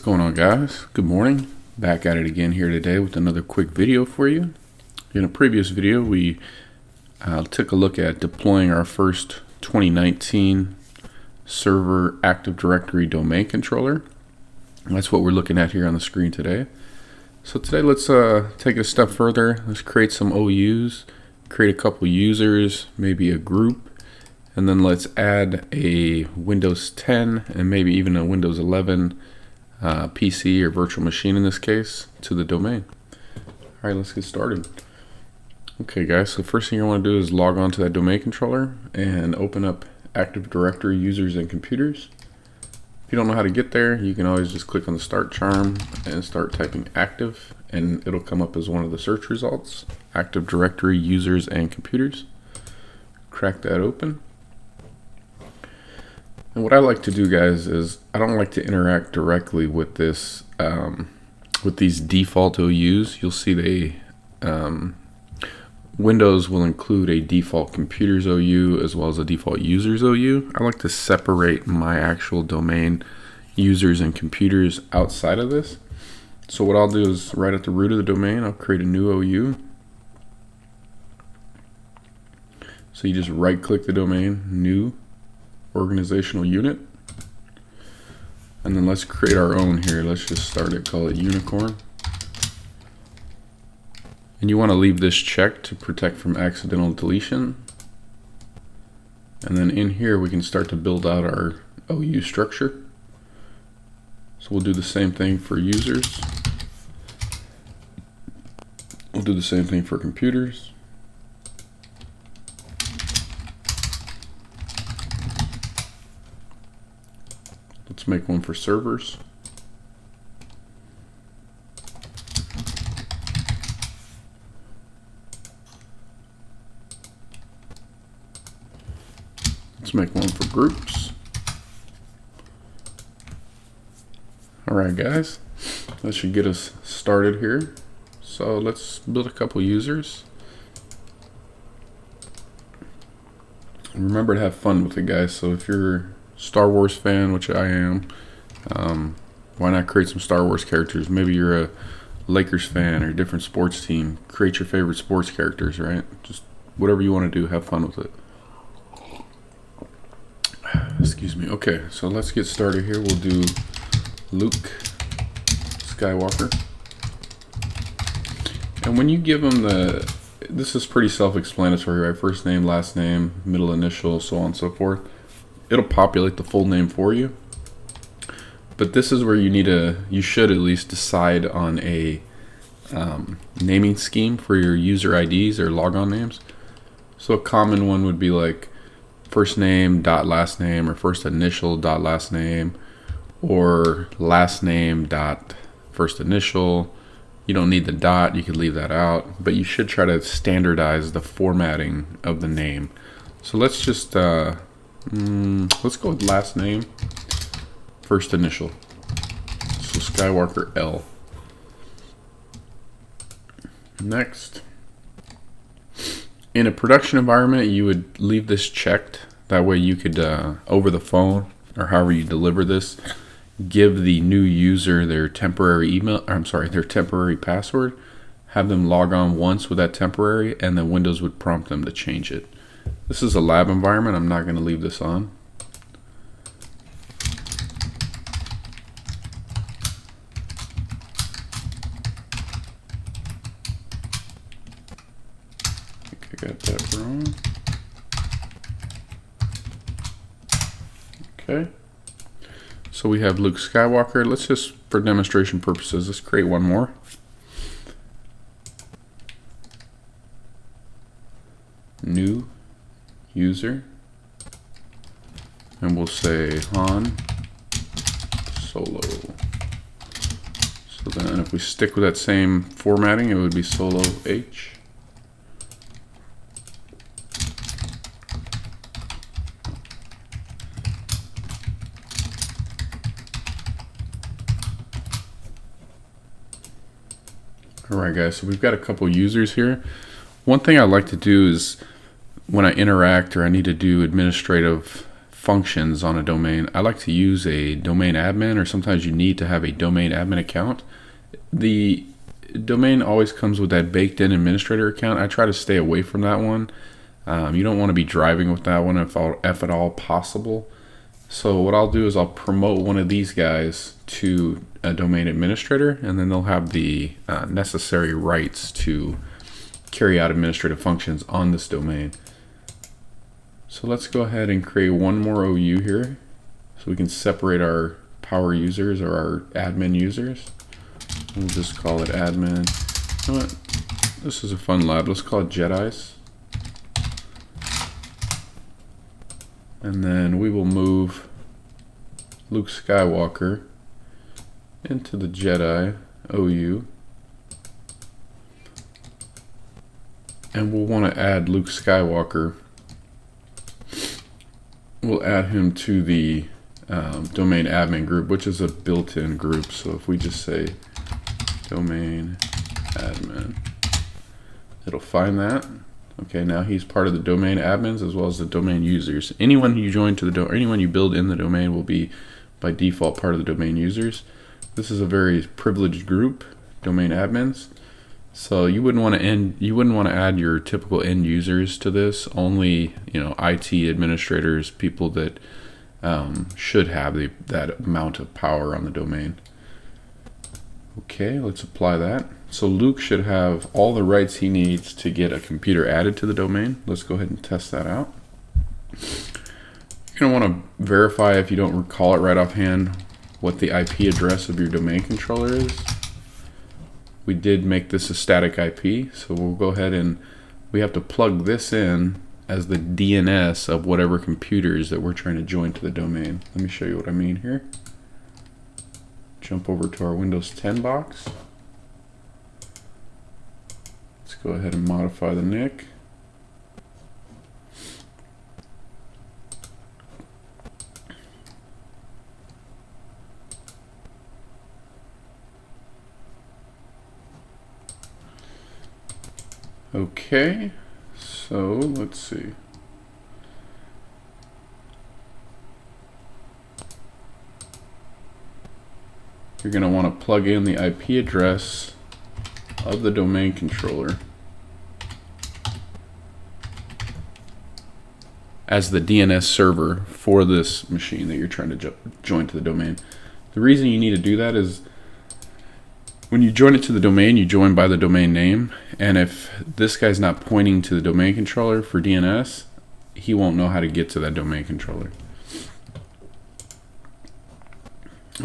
Going on, guys? Good morning. Back at it again here today with another quick video for you. In a previous video we took a look at deploying our first 2019 server Active Directory domain controller. And that's what we're looking at here on the screen today. So today let's take it a step further. Let's create some OUs, create a couple users, maybe a group, and then let's add a Windows 10 and maybe even a Windows 11 PC or virtual machine in this case to the domain. Alright, let's get started. Okay guys, so first thing you want to do is log on to that domain controller and open up Active Directory users and computers. If you don't know how to get there, you can always just click on the start charm and start typing active and it'll come up as one of the search results. Active Directory users and computers. Crack that open. And what I like to do, guys, is I don't like to interact directly with this, with these default OUs. You'll see Windows will include a default computers OU as well as a default users OU. I like to separate my actual domain users and computers outside of this. So what I'll do is right at the root of the domain, I'll create a new OU. So you just right click the domain, new organizational unit, and then let's create our own here. Let's just start it, call it unicorn, and you want to leave this checked to protect from accidental deletion. And then in here we can start to build out our OU structure. So we'll do the same thing for users, we'll do the same thing for computers. Let's make one for servers. Let's make one for groups. Alright guys, that should get us started here. So let's build a couple users. Remember to have fun with it, guys. So if you're Star Wars fan, which I am, why not create some Star Wars characters? Maybe you're a Lakers fan or a different sports team. Create your favorite sports characters, right? Just whatever you want to do, have fun with it. Excuse me. Okay, so let's get started here. We'll do Luke Skywalker. And when you give them this is pretty self-explanatory, right? First name, last name, middle initial, so on and so forth. It'll populate the full name for you, but this is where you should at least decide on a naming scheme for your user IDs or logon names. So a common one would be like first name dot last name, or first initial dot last name, or last name dot first initial. You don't need the dot, you could leave that out, but you should try to standardize the formatting of the name. So let's just let's go with last name, first initial. So Skywalker L. Next, in a production environment, you would leave this checked. That way you could, over the phone or however you deliver this, give the new user their temporary their temporary password, have them log on once with that temporary, and then Windows would prompt them to change it. This is a lab environment. I'm not going to leave this on. I think I got that wrong. Okay. So we have Luke Skywalker. Let's just, for demonstration purposes, let's create one more. New user, and we'll say Han Solo. So then if we stick with that same formatting, it would be Solo H. Alright guys, so we've got a couple users here. One thing I like to do is when I interact or I need to do administrative functions on a domain, I like to use a domain admin, or sometimes you need to have a domain admin account. The domain always comes with that baked in administrator account. I try to stay away from that one. You don't want to be driving with that one if at all possible. So what I'll do is I'll promote one of these guys to a domain administrator, and then they'll have the necessary rights to carry out administrative functions on this domain. So let's go ahead and create one more OU here so we can separate our power users or our admin users. We'll just call it admin. You know what? This is a fun lab. Let's call it Jedis. And then we will move Luke Skywalker into the Jedi OU. And we'll want to add Luke Skywalker. We'll add him to the domain admin group, which is a built-in group. So if we just say domain admin, it'll find that. Okay, now he's part of the domain admins as well as the domain users. Anyone you join to the anyone you build in the domain will be by default part of the domain users. This is a very privileged group, domain admins. So you wouldn't want to add your typical end users to this. Only, you know, IT administrators, people that should have that amount of power on the domain. Okay, let's apply that. So Luke should have all the rights he needs to get a computer added to the domain. Let's go ahead and test that out. You're going to want to verify, if you don't recall it right offhand, what the IP address of your domain controller is. We did make this a static IP, so we'll go ahead and we have to plug this in as the DNS of whatever computers that we're trying to join to the domain. Let me show you what I mean here. Jump over to our Windows 10 box. Let's go ahead and modify the NIC. Okay, so let's see. You're going to want to plug in the IP address of the domain controller as the DNS server for this machine that you're trying to join to the domain. The reason you need to do that is when you join it to the domain, you join by the domain name, and if this guy's not pointing to the domain controller for DNS, he won't know how to get to that domain controller.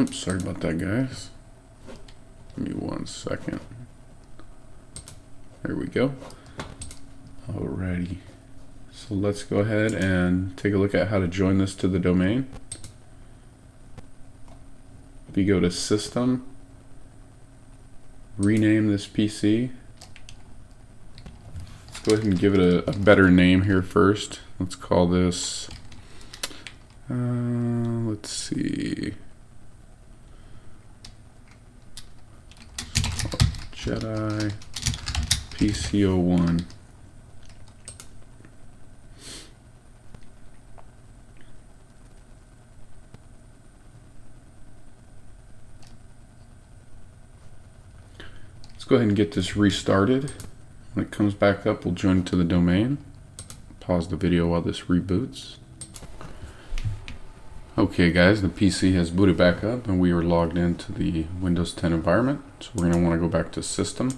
Oops, sorry about that, guys. Give me 1 second. There we go. Alrighty. So let's go ahead and take a look at how to join this to the domain. If you go to System, rename this PC. Let's go ahead and give it a better name here first. Let's call this, let's see, Jedi PC01. Let's go ahead and get this restarted. When it comes back up, we'll join to the domain. Pause the video while this reboots. Okay guys, the PC has booted back up and we are logged into the Windows 10 environment. So we're going to want to go back to System.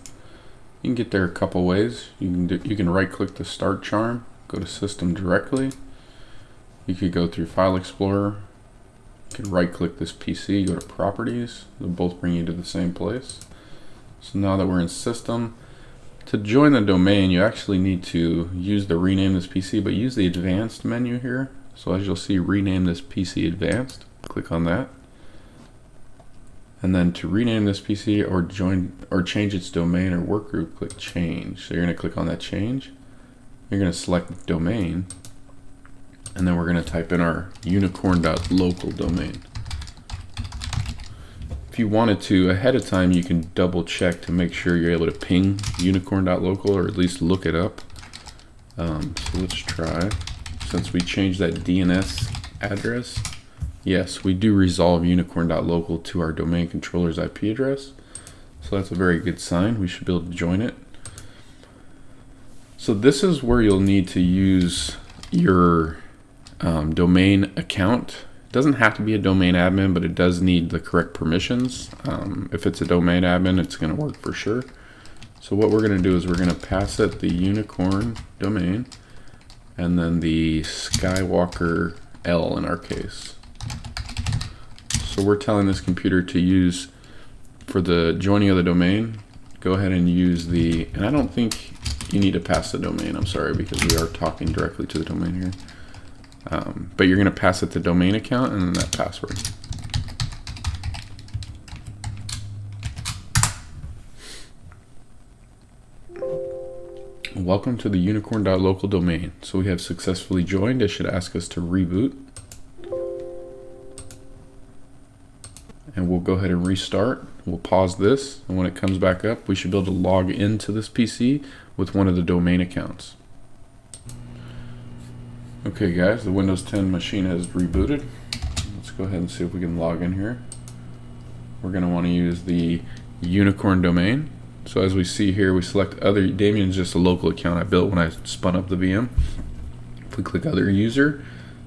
You can get there a couple ways. You can right click the Start charm, go to System directly. You could go through File Explorer. You can right click this PC, go to Properties. They'll both bring you to the same place. So now that we're in System, to join the domain, you actually need to use the Rename This PC, but use the Advanced menu here. So as you'll see, Rename This PC Advanced. Click on that. And then to rename this PC or join or change its domain or workgroup, click Change. So you're going to click on that Change. You're going to select Domain. And then we're going to type in our unicorn.local domain. If you wanted to, ahead of time, you can double check to make sure you're able to ping unicorn.local or at least look it up. So let's try. Since we changed that DNS address. Yes, we do resolve unicorn.local to our domain controller's IP address. So that's a very good sign. We should be able to join it. So this is where you'll need to use your domain account. It doesn't have to be a domain admin, but it does need the correct permissions. If it's a domain admin, it's going to work for sure. So what we're going to do is we're going to pass it the unicorn domain and then the Skywalker L in our case. So we're telling this computer to use, for the joining of the domain, go ahead and use the, and I don't think you need to pass the domain, I'm sorry, because we are talking directly to the domain here. But you're going to pass it the domain account and then that password. Welcome to the unicorn.local domain. So we have successfully joined. It should ask us to reboot. And we'll go ahead and restart. We'll pause this, and when it comes back up, we should be able to log into this PC with one of the domain accounts. Okay guys, the Windows 10 machine has rebooted. Let's go ahead and see if we can log in here. We're going to want to use the unicorn domain. So as we see here, we select other. Damien is just a local account I built when I spun up the VM. If we click other user,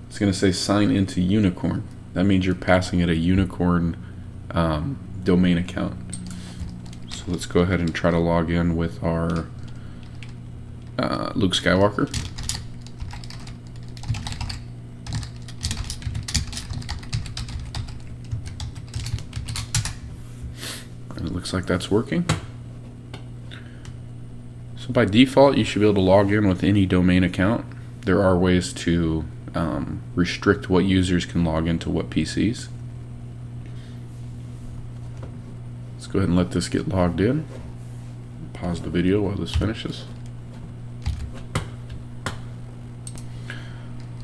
it's going to say sign into unicorn. That means you're passing it a unicorn domain account. So let's go ahead and try to log in with our Luke Skywalker. And it looks like that's working. So by default, you should be able to log in with any domain account. There are ways to restrict what users can log into what PCs. Let's go ahead and let this get logged in. Pause the video while this finishes.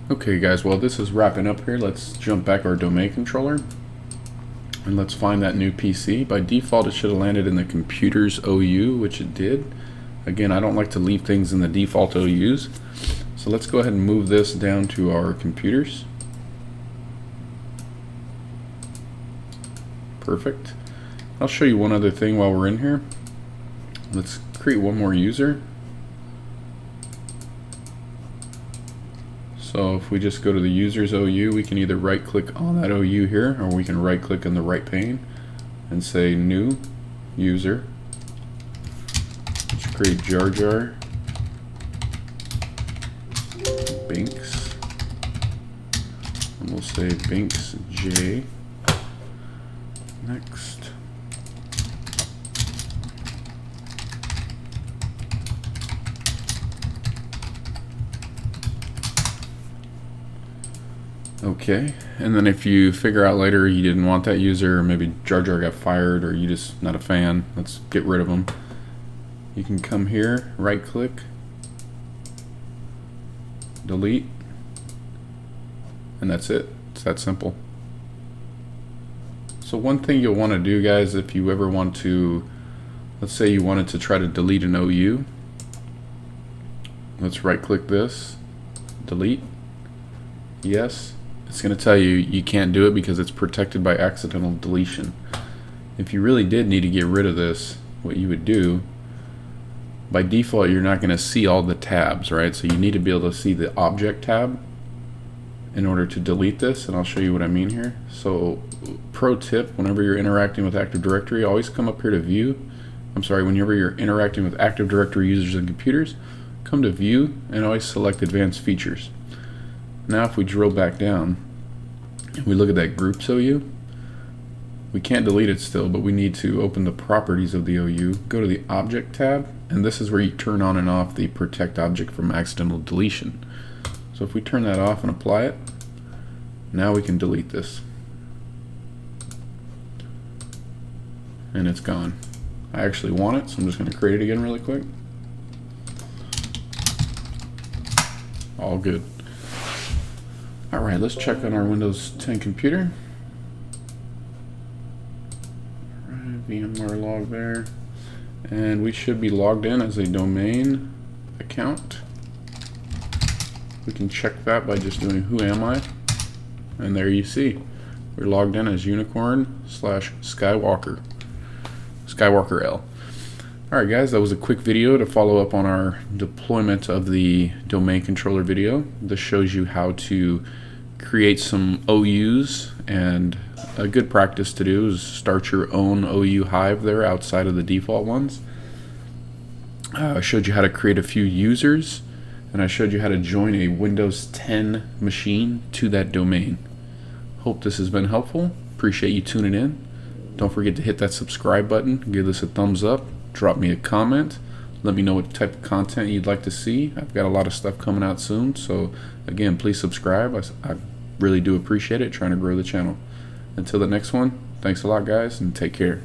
Okay guys, while this is wrapping up here, let's jump back our domain controller and let's find that new PC. By default, it should have landed in the computers OU, which it did. Again, I don't like to leave things in the default OUs. So let's go ahead and move this down to our computers. Perfect. I'll show you one other thing while we're in here. Let's create one more user. So if we just go to the users OU, we can either right click on that OU here, or we can right click in the right pane and say new user. Let's create Jar Jar Binks, and we'll say Binks J. Next. Okay, and then if you figure out later you didn't want that user, or maybe Jar Jar got fired, or you just not a fan, let's get rid of them. You can come here, right click, delete, and that's it. It's that simple. So one thing you'll want to do, guys, if you ever want to, let's say you wanted to try to delete an OU, let's right click this, delete, yes. It's going to tell you you can't do it because it's protected by accidental deletion. If you really did need to get rid of this, what you would do, by default you're not going to see all the tabs, right? So you need to be able to see the object tab in order to delete this, and I'll show you what I mean here. So pro tip, whenever you're interacting with Active Directory, always come up here to view. Whenever you're interacting with Active Directory users and computers, come to view and always select advanced features. Now if we drill back down and we look at that groups OU, we can't delete it still, but we need to open the properties of the OU, go to the object tab, and this is where you turn on and off the protect object from accidental deletion. So if we turn that off and apply it, now we can delete this. And it's gone. I actually want it, so I'm just going to create it again really quick. All good. Alright, let's check on our Windows 10 computer. Alright, VMware log there. And we should be logged in as a domain account. We can check that by just doing who am I. And there you see, we're logged in as unicorn/Skywalker. Skywalker L. Alright guys, that was a quick video to follow up on our deployment of the domain controller video. This shows you how to create some OUs, and a good practice to do is start your own OU hive there outside of the default ones. I showed you how to create a few users, and I showed you how to join a Windows 10 machine to that domain. Hope this has been helpful. Appreciate you tuning in. Don't forget to hit that subscribe button, give this a thumbs up, drop me a comment, let me know what type of content you'd like to see. I've got a lot of stuff coming out soon, so again, please subscribe. I really do appreciate it, trying to grow the channel. Until the next one, thanks a lot guys, and take care.